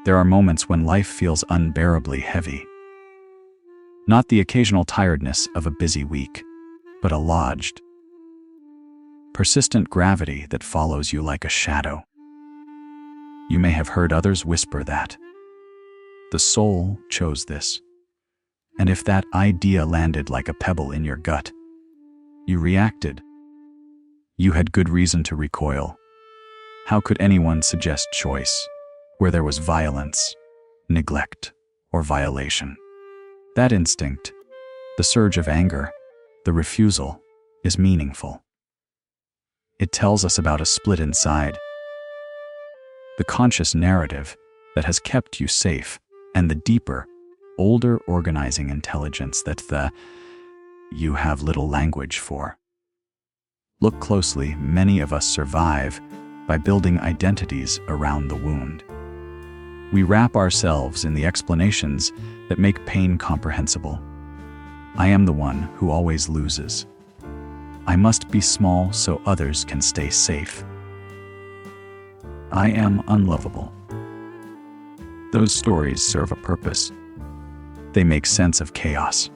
There are moments when life feels unbearably heavy. Not the occasional tiredness of a busy week, but a lodged, persistent gravity that follows you like a shadow. You may have heard others whisper that the soul chose this. And if that idea landed like a pebble in your gut, you reacted. You had good reason to recoil. How could anyone suggest choice where there was violence, neglect, or violation? That instinct, the surge of anger, the refusal, is meaningful. It tells us about a split inside, the conscious narrative that has kept you safe, and the deeper, older organizing intelligence that you have little language for. Look closely, many of us survive by building identities around the wound. We wrap ourselves in the explanations that make pain comprehensible. I am the one who always loses. I must be small so others can stay safe. I am unlovable. Those stories serve a purpose. They make sense of chaos.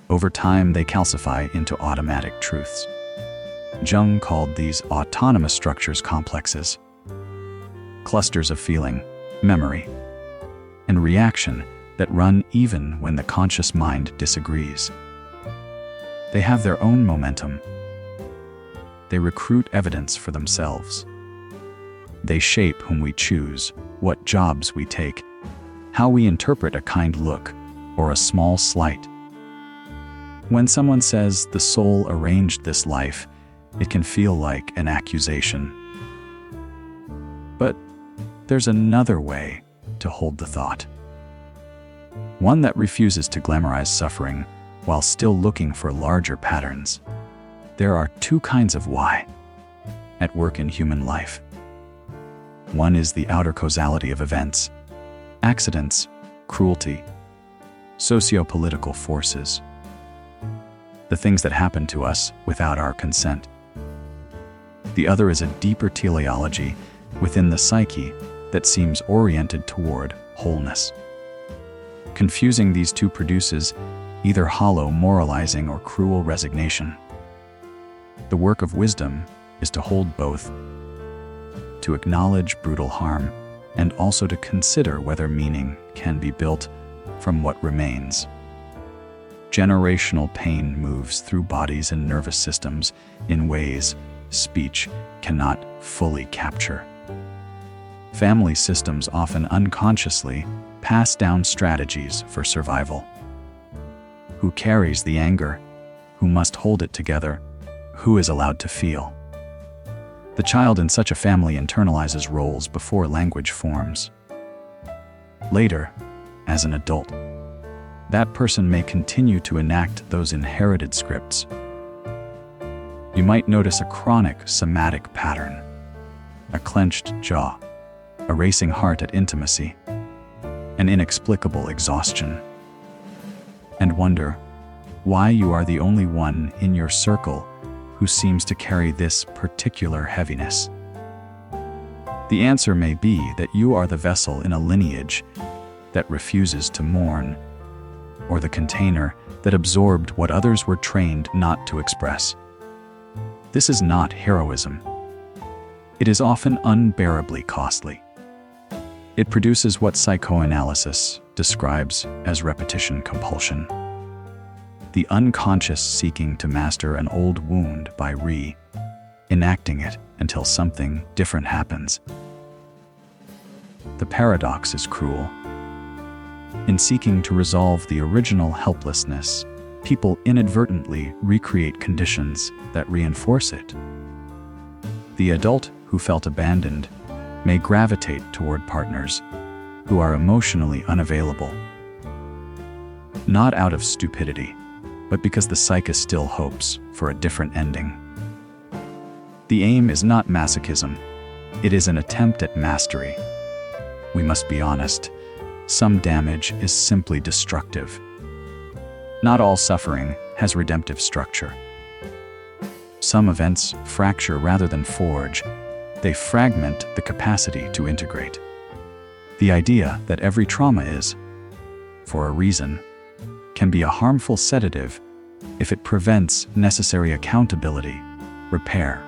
Over time, they calcify into automatic truths. Jung called these autonomous structures complexes, clusters of feeling, memory, and reaction that run even when the conscious mind disagrees. They have their own momentum. They recruit evidence for themselves. They shape whom we choose, what jobs we take, how we interpret a kind look or a small slight. When someone says the soul arranged this life, it can feel like an accusation. But there's another way to hold the thought. One that refuses to glamorize suffering while still looking for larger patterns. There are two kinds of why at work in human life. One is the outer causality of events, accidents, cruelty, socio-political forces, the things that happen to us without our consent. The other is a deeper teleology within the psyche that seems oriented toward wholeness. Confusing these two produces either hollow moralizing or cruel resignation. The work of wisdom is to hold both, to acknowledge brutal harm, and also to consider whether meaning can be built from what remains. Generational pain moves through bodies and nervous systems in ways speech cannot fully capture. Family systems often unconsciously pass down strategies for survival. Who carries the anger? Who must hold it together? Who is allowed to feel? The child in such a family internalizes roles before language forms. Later, as an adult, that person may continue to enact those inherited scripts. You might notice a chronic somatic pattern, a clenched jaw, a racing heart at intimacy, an inexplicable exhaustion, and wonder why you are the only one in your circle who seems to carry this particular heaviness. The answer may be that you are the vessel in a lineage that refuses to mourn, or the container that absorbed what others were trained not to express. This is not heroism. It is often unbearably costly. It produces what psychoanalysis describes as repetition compulsion. The unconscious seeking to master an old wound by re-enacting it until something different happens. The paradox is cruel. In seeking to resolve the original helplessness, people inadvertently recreate conditions that reinforce it. The adult who felt abandoned may gravitate toward partners who are emotionally unavailable, not out of stupidity, but because the psyche still hopes for a different ending. The aim is not masochism, it is an attempt at mastery. We must be honest, some damage is simply destructive. Not all suffering has redemptive structure. Some events fracture rather than forge. They fragment the capacity to integrate. The idea that every trauma is, for a reason, can be a harmful sedative if it prevents necessary accountability, repair,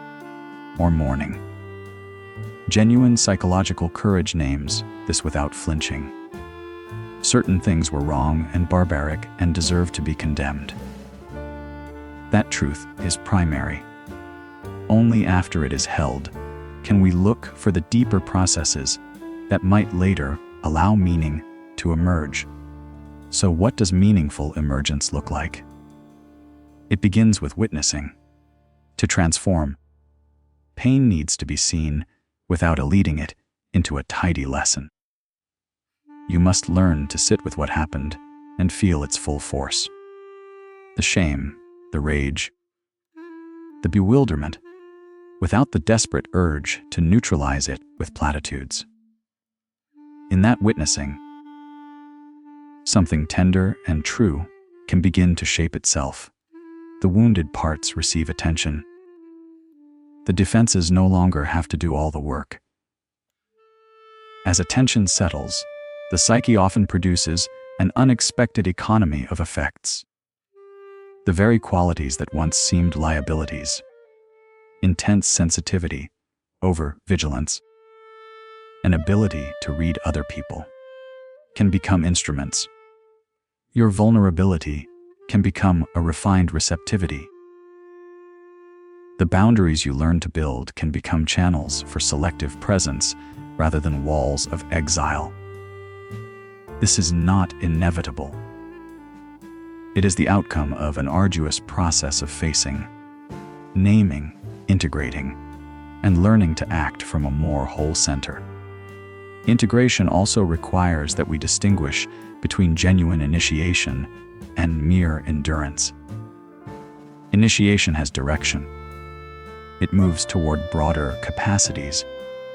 or mourning. Genuine psychological courage names this without flinching. Certain things were wrong and barbaric and deserve to be condemned. That truth is primary. Only after it is held can we look for the deeper processes that might later allow meaning to emerge. So what does meaningful emergence look like? It begins with witnessing. To transform, pain needs to be seen without eluding it into a tidy lesson. You must learn to sit with what happened and feel its full force. The shame, the rage, the bewilderment, without the desperate urge to neutralize it with platitudes. In that witnessing, something tender and true can begin to shape itself. The wounded parts receive attention. The defenses no longer have to do all the work. As attention settles, the psyche often produces an unexpected economy of effects. The very qualities that once seemed liabilities, intense sensitivity, over-vigilance, an ability to read other people, can become instruments. Your vulnerability can become a refined receptivity. The boundaries you learn to build can become channels for selective presence rather than walls of exile. This is not inevitable. It is the outcome of an arduous process of facing, naming, integrating, and learning to act from a more whole center. Integration also requires that we distinguish between genuine initiation and mere endurance. Initiation has direction. It moves toward broader capacities,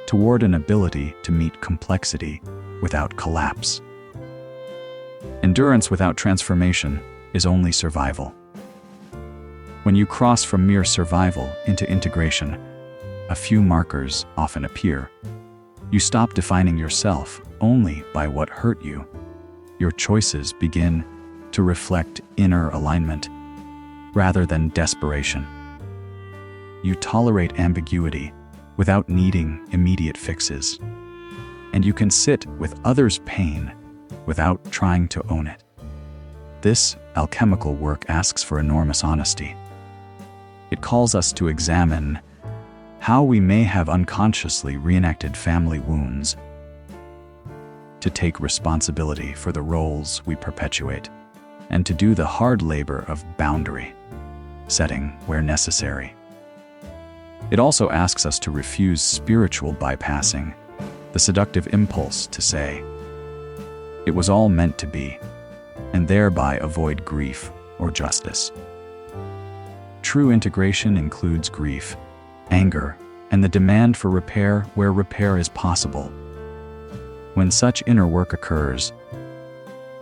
toward an ability to meet complexity without collapse. Endurance without transformation is only survival. When you cross from mere survival into integration, a few markers often appear. You stop defining yourself only by what hurt you. Your choices begin to reflect inner alignment rather than desperation. You tolerate ambiguity without needing immediate fixes. And you can sit with others' pain without trying to own it. This alchemical work asks for enormous honesty. It calls us to examine how we may have unconsciously reenacted family wounds, to take responsibility for the roles we perpetuate, and to do the hard labor of boundary setting where necessary. It also asks us to refuse spiritual bypassing, the seductive impulse to say, "It was all meant to be," and thereby avoid grief or justice. True integration includes grief, anger, and the demand for repair where repair is possible. When such inner work occurs,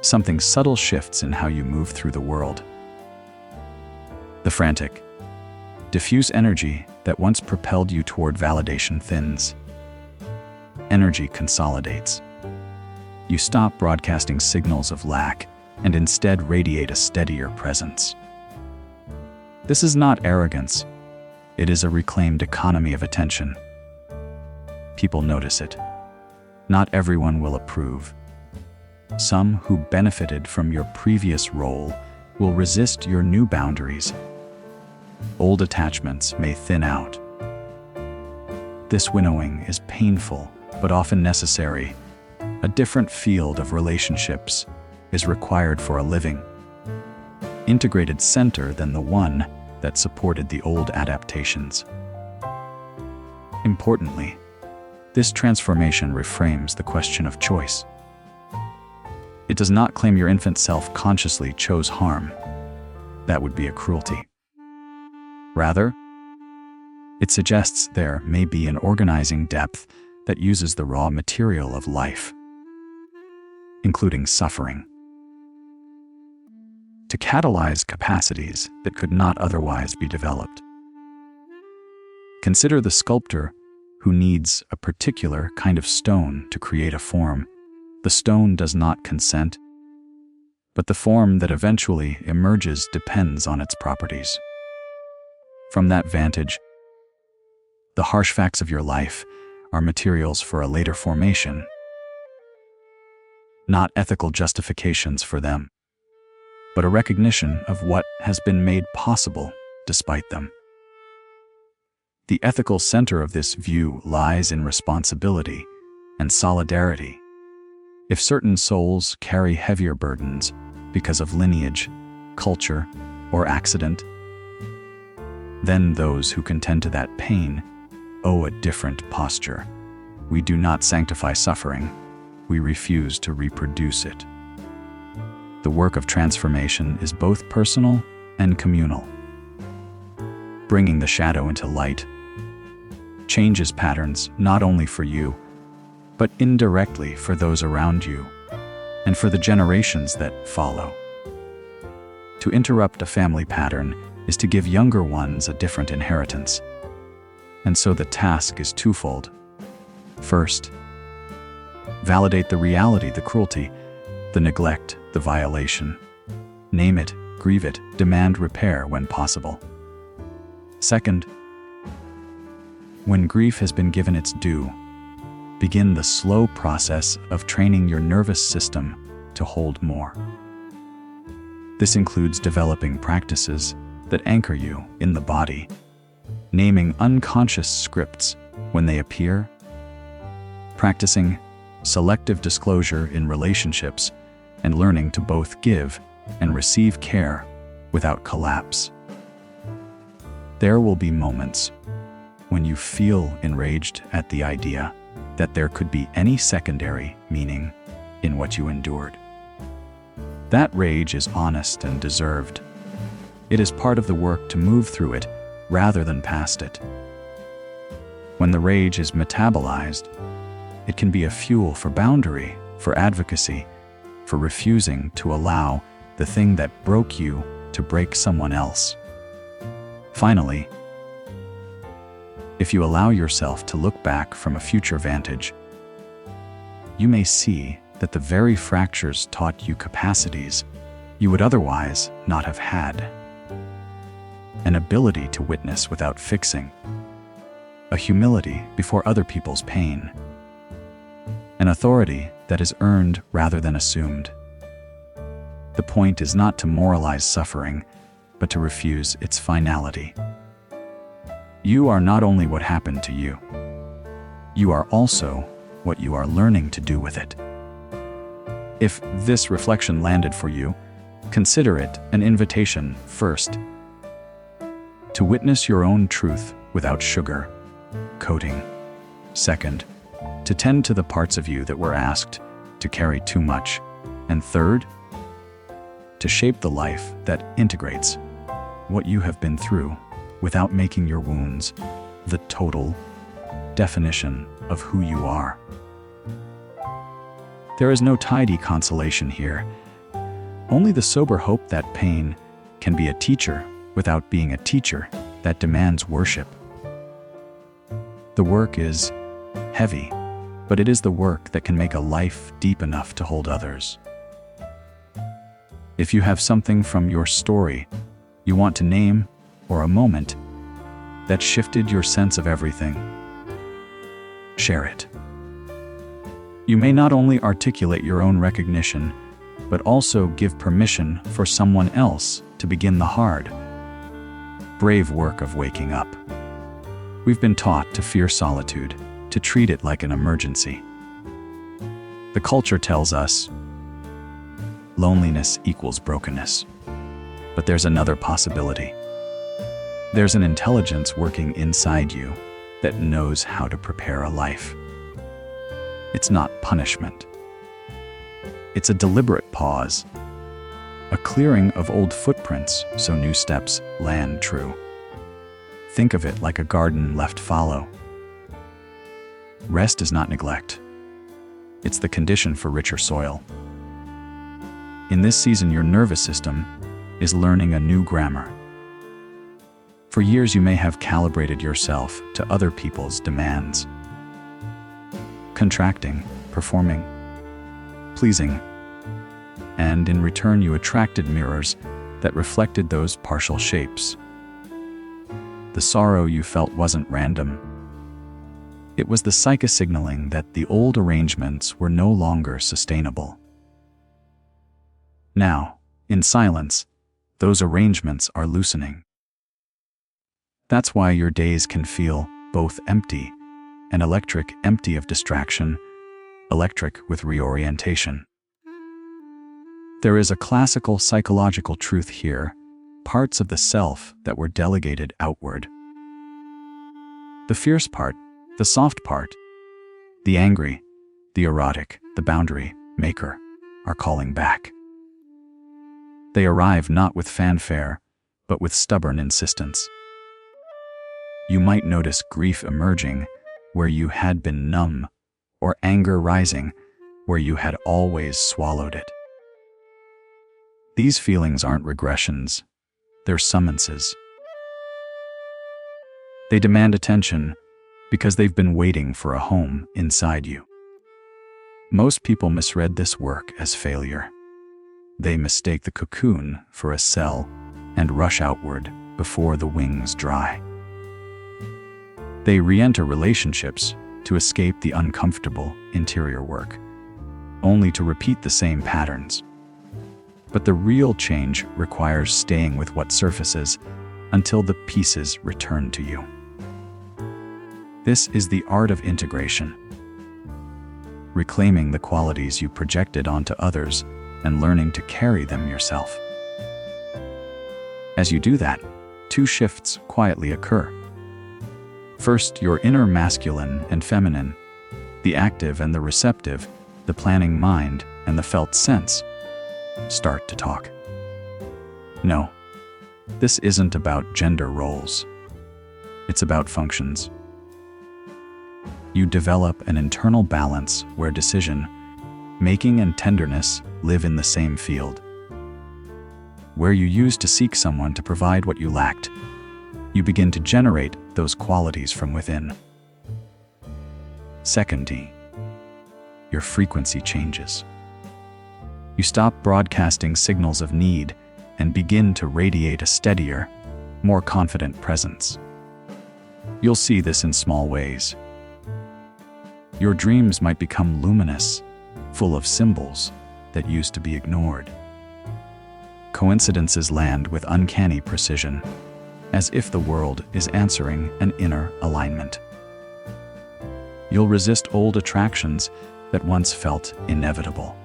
something subtle shifts in how you move through the world. The frantic, diffuse energy that once propelled you toward validation thins. Energy consolidates. You stop broadcasting signals of lack and instead radiate a steadier presence. This is not arrogance. It is a reclaimed economy of attention. People notice it. Not everyone will approve. Some who benefited from your previous role will resist your new boundaries. Old attachments may thin out. This winnowing is painful, but often necessary. A different field of relationships is required for a living, integrated center than the one that supported the old adaptations. Importantly, this transformation reframes the question of choice. It does not claim your infant self consciously chose harm. That would be a cruelty. Rather, it suggests there may be an organizing depth that uses the raw material of life, including suffering, to catalyze capacities that could not otherwise be developed. Consider the sculptor who needs a particular kind of stone to create a form The stone does not consent, but the form that eventually emerges depends on its properties. From that vantage, the harsh facts of your life are materials for a later formation, not ethical justifications for them, but a recognition of what has been made possible despite them. The ethical center of this view lies in responsibility and solidarity. If certain souls carry heavier burdens because of lineage, culture, or accident, then those who contend to that pain owe a different posture. We do not sanctify suffering, we refuse to reproduce it. The work of transformation is both personal and communal. Bringing the shadow into light changes patterns not only for you, but indirectly for those around you and for the generations that follow. To interrupt a family pattern is to give younger ones a different inheritance. And so the task is twofold. First, validate the reality, the cruelty, the neglect, the violation. Name it, grieve it, demand repair when possible. Second, when grief has been given its due, begin the slow process of training your nervous system to hold more. This includes developing practices that anchor you in the body, naming unconscious scripts when they appear, practicing selective disclosure in relationships, and learning to both give and receive care without collapse. There will be moments when you feel enraged at the idea that there could be any secondary meaning in what you endured. That rage is honest and deserved. It is part of the work to move through it rather than past it. When the rage is metabolized, it can be a fuel for boundary, for advocacy, for refusing to allow the thing that broke you to break someone else. Finally, if you allow yourself to look back from a future vantage, you may see that the very fractures taught you capacities you would otherwise not have had. An ability to witness without fixing, a humility before other people's pain, an authority that is earned rather than assumed. The point is not to moralize suffering, but to refuse its finality. You are not only what happened to you, you are also what you are learning to do with it. If this reflection landed for you, consider it an invitation, first, to witness your own truth without sugar coating. Second, to tend to the parts of you that were asked to carry too much. And third, to shape the life that integrates what you have been through without making your wounds the total definition of who you are. There is no tidy consolation here, only the sober hope that pain can be a teacher without being a teacher that demands worship. The work is heavy, but it is the work that can make a life deep enough to hold others. If you have something from your story you want to name, or a moment that shifted your sense of everything, share it. You may not only articulate your own recognition, but also give permission for someone else to begin the hard, brave work of waking up. We've been taught to fear solitude, to treat it like an emergency. The culture tells us loneliness equals brokenness. But there's another possibility. There's an intelligence working inside you that knows how to prepare a life. It's not punishment. It's a deliberate pause, a clearing of old footprints so new steps land true. Think of it like a garden left fallow. Rest is not neglect. It's the condition for richer soil. In this season, your nervous system is learning a new grammar. For years, you may have calibrated yourself to other people's demands. Contracting, performing, pleasing. And in return you attracted mirrors that reflected those partial shapes. The sorrow you felt wasn't random. It was the psyche signaling that the old arrangements were no longer sustainable. Now, in silence, those arrangements are loosening. That's why your days can feel both empty and electric, empty of distraction, electric with reorientation. There is a classical psychological truth here, parts of the self that were delegated outward. The fierce part, the soft part, the angry, the erotic, the boundary maker are calling back. They arrive not with fanfare, but with stubborn insistence. You might notice grief emerging where you had been numb, or anger rising where you had always swallowed it. These feelings aren't regressions, they're summonses. They demand attention because they've been waiting for a home inside you. Most people misread this work as failure. They mistake the cocoon for a cell and rush outward before the wings dry. They re-enter relationships to escape the uncomfortable interior work, only to repeat the same patterns. But the real change requires staying with what surfaces until the pieces return to you. This is the art of integration. Reclaiming the qualities you projected onto others and learning to carry them yourself. As you do that, two shifts quietly occur. First, your inner masculine and feminine, the active and the receptive, the planning mind and the felt sense, start to talk. No, this isn't about gender roles. It's about functions. You develop an internal balance where decision, making and tenderness live in the same field. Where you used to seek someone to provide what you lacked, you begin to generate those qualities from within. Secondly, your frequency changes. You stop broadcasting signals of need and begin to radiate a steadier, more confident presence. You'll see this in small ways. Your dreams might become luminous, full of symbols that used to be ignored. Coincidences land with uncanny precision, as if the world is answering an inner alignment. You'll resist old attractions that once felt inevitable.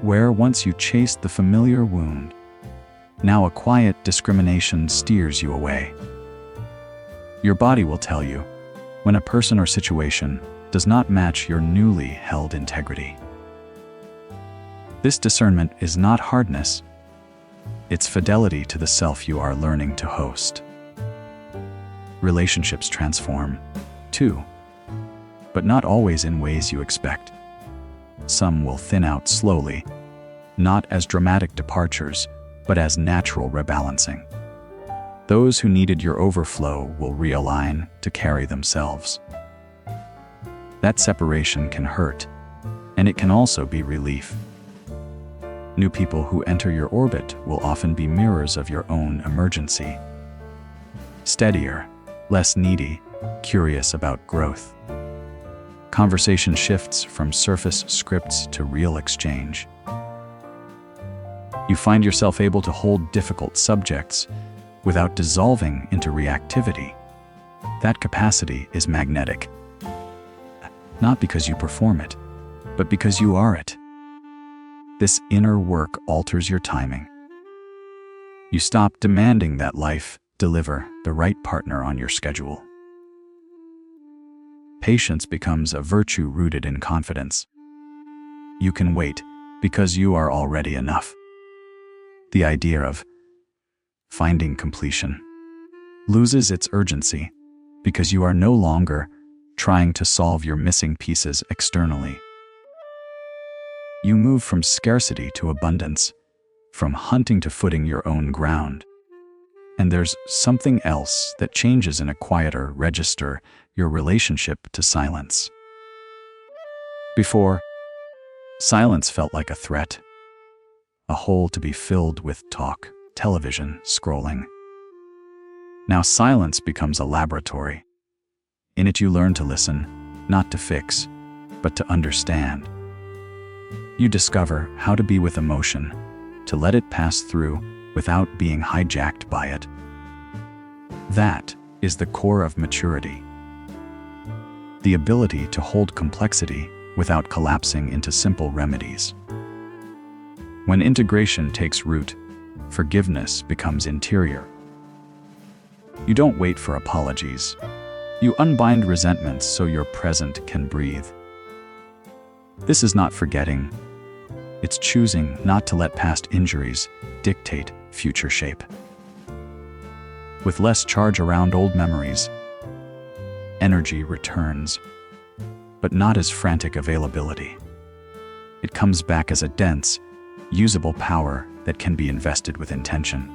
Where once you chased the familiar wound, now a quiet discrimination steers you away. Your body will tell you when a person or situation does not match your newly held integrity. This discernment is not hardness, it's fidelity to the self you are learning to host. Relationships transform, too, but not always in ways you expect. Some will thin out slowly, not as dramatic departures, but as natural rebalancing. Those who needed your overflow will realign to carry themselves. That separation can hurt, and it can also be relief. New people who enter your orbit will often be mirrors of your own emergency. Steadier, less needy, curious about growth. Conversation shifts from surface scripts to real exchange. You find yourself able to hold difficult subjects without dissolving into reactivity. That capacity is magnetic. Not because you perform it, but because you are it. This inner work alters your timing. You stop demanding that life deliver the right partner on your schedule. Patience becomes a virtue rooted in confidence. You can wait because you are already enough. The idea of finding completion loses its urgency because you are no longer trying to solve your missing pieces externally. You move from scarcity to abundance, from hunting to footing your own ground. And there's something else that changes in a quieter register, your relationship to silence. Before, Silence felt like a threat, a hole to be filled with talk, television, scrolling. Now silence becomes a laboratory. In it you learn to listen, not to fix, but to understand. You discover how to be with emotion, to let it pass through without being hijacked by it. That is the core of maturity. The ability to hold complexity without collapsing into simple remedies. When integration takes root, forgiveness becomes interior. You don't wait for apologies. You unbind resentments so your present can breathe. This is not forgetting. It's choosing not to let past injuries dictate future shape. With less charge around old memories, energy returns, but not as frantic availability. It comes back as a dense, usable power that can be invested with intention.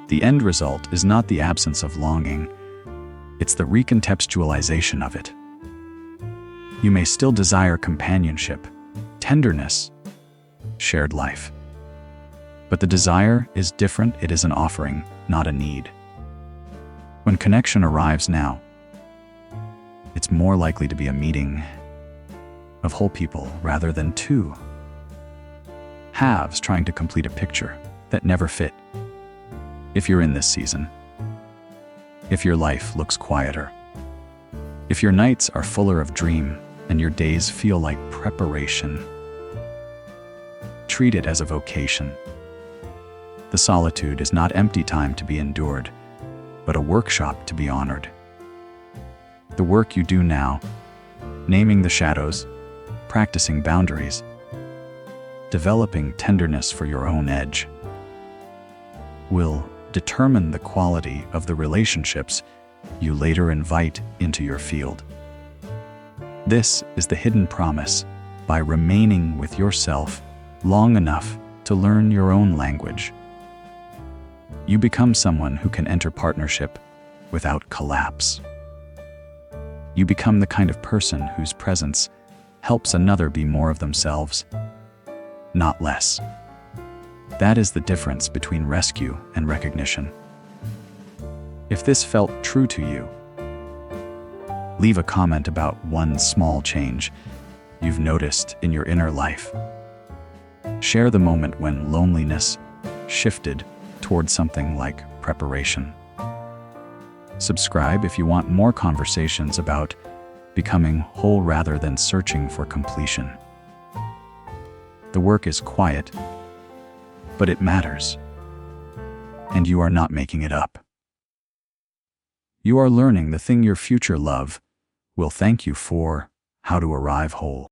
The end result is not the absence of longing, it's the recontextualization of it. You may still desire companionship, tenderness, shared life. But the desire is different. It is an offering, not a need. When connection arrives now, it's more likely to be a meeting of whole people rather than two halves trying to complete a picture that never fit. If you're in this season, if your life looks quieter, if your nights are fuller of dream and your days feel like preparation, treat it as a vocation. The solitude is not empty time to be endured, but a workshop to be honored. The work you do now, naming the shadows, practicing boundaries, developing tenderness for your own edge, will determine the quality of the relationships you later invite into your field. This is the hidden promise. By remaining with yourself long enough to learn your own language, you become someone who can enter partnership without collapse. You become the kind of person whose presence helps another be more of themselves, not less. That is the difference between rescue and recognition. If this felt true to you, leave a comment about one small change you've noticed in your inner life. Share the moment when loneliness shifted toward something like preparation. Subscribe if you want more conversations about becoming whole rather than searching for completion. The work is quiet, but it matters, and you are not making it up. You are learning the thing your future love will thank you for, how to arrive whole.